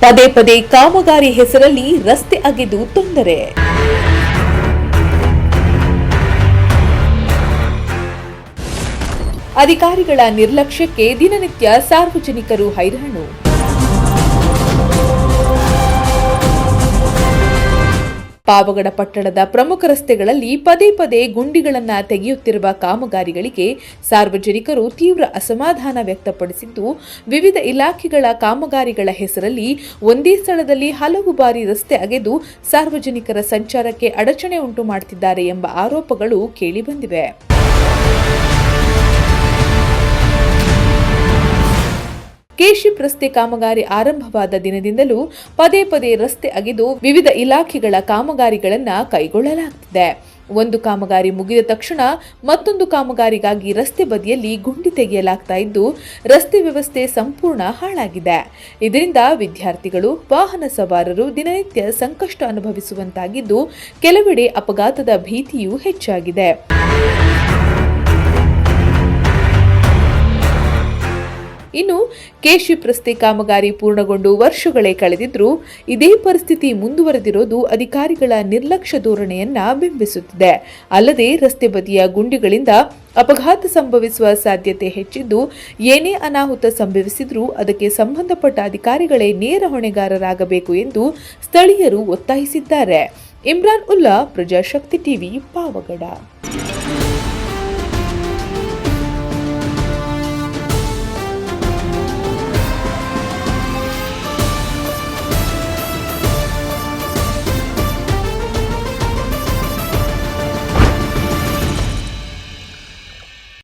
ಪದೇ ಪದೇ ಕಾಮಗಾರಿ ಹೆಸರಲ್ಲಿ ರಸ್ತೆ ಅಗೆದು ತೊಂದರೆ. ಅಧಿಕಾರಿಗಳ ನಿರ್ಲಕ್ಷ್ಯಕ್ಕೆ ದಿನನಿತ್ಯ ಸಾರ್ವಜನಿಕರು ಹೈರಾಣು. ಪಾವಗಡ ಪಟ್ಟಣದ ಪ್ರಮುಖ ರಸ್ತೆಗಳಲ್ಲಿ ಪದೇ ಪದೇ ಗುಂಡಿಗಳನ್ನು ತೆಗೆಯುತ್ತಿರುವ ಕಾಮಗಾರಿಗಳಿಗೆ ಸಾರ್ವಜನಿಕರು ತೀವ್ರ ಅಸಮಾಧಾನ ವ್ಯಕ್ತಪಡಿಸಿದ್ದು, ವಿವಿಧ ಇಲಾಖೆಗಳ ಕಾಮಗಾರಿಗಳ ಹೆಸರಲ್ಲಿ ಒಂದೇ ಸ್ಥಳದಲ್ಲಿ ಹಲವು ಬಾರಿ ರಸ್ತೆ ಅಗೆದು ಸಾರ್ವಜನಿಕರ ಸಂಚಾರಕ್ಕೆ ಅಡಚಣೆ ಉಂಟು ಮಾಡುತ್ತಿದ್ದಾರೆ ಎಂಬ ಆರೋಪಗಳು ಕೇಳಿಬಂದಿವೆ. ಕೆಶಿಪ್ ರಸ್ತೆ ಕಾಮಗಾರಿ ಆರಂಭವಾದ ದಿನದಿಂದಲೂ ಪದೇ ಪದೇ ರಸ್ತೆ ಅಗೆದು ವಿವಿಧ ಇಲಾಖೆಗಳ ಕಾಮಗಾರಿಗಳನ್ನು ಕೈಗೊಳ್ಳಲಾಗುತ್ತಿದೆ. ಒಂದು ಕಾಮಗಾರಿ ಮುಗಿದ ತಕ್ಷಣ ಮತ್ತೊಂದು ಕಾಮಗಾರಿಗಾಗಿ ರಸ್ತೆ ಬದಿಯಲ್ಲಿ ಗುಂಡಿ ತೆಗೆಯಲಾಗ್ತಾ ಇದ್ದು, ರಸ್ತೆ ವ್ಯವಸ್ಥೆ ಸಂಪೂರ್ಣ ಹಾಳಾಗಿದೆ. ಇದರಿಂದ ವಿದ್ಯಾರ್ಥಿಗಳು, ವಾಹನ ಸವಾರರು ದಿನನಿತ್ಯ ಸಂಕಷ್ಟ ಅನುಭವಿಸುವಂತಾಗಿದ್ದು, ಕೆಲವೆಡೆ ಅಪಘಾತದ ಭೀತಿಯೂ ಹೆಚ್ಚಾಗಿದೆ. ಇನ್ನು ಕೆಶಿಪ್ ರಸ್ತೆ ಕಾಮಗಾರಿ ಪೂರ್ಣಗೊಂಡು ವರ್ಷಗಳೇ ಕಳೆದಿದ್ರೂ ಇದೇ ಪರಿಸ್ಥಿತಿ ಮುಂದುವರೆದಿರೋದು ಅಧಿಕಾರಿಗಳ ನಿರ್ಲಕ್ಷ್ಯ ಧೋರಣೆಯನ್ನ ಬಿಂಬಿಸುತ್ತಿದೆ. ಅಲ್ಲದೆ ರಸ್ತೆ ಬದಿಯ ಗುಂಡಿಗಳಿಂದ ಅಪಘಾತ ಸಂಭವಿಸುವ ಸಾಧ್ಯತೆ ಹೆಚ್ಚಿದ್ದು, ಏನೇ ಅನಾಹುತ ಸಂಭವಿಸಿದ್ರೂ ಅದಕ್ಕೆ ಸಂಬಂಧಪಟ್ಟ ಅಧಿಕಾರಿಗಳೇ ನೇರ ಹೊಣೆಗಾರರಾಗಬೇಕು ಎಂದು ಸ್ಥಳೀಯರು ಒತ್ತಾಯಿಸಿದ್ದಾರೆ. ಇಮ್ರಾನ್ ಉಲ್ಲಾ, ಪ್ರಜಾಶಕ್ತಿ ಟಿವಿ, ಪಾವಗಡ.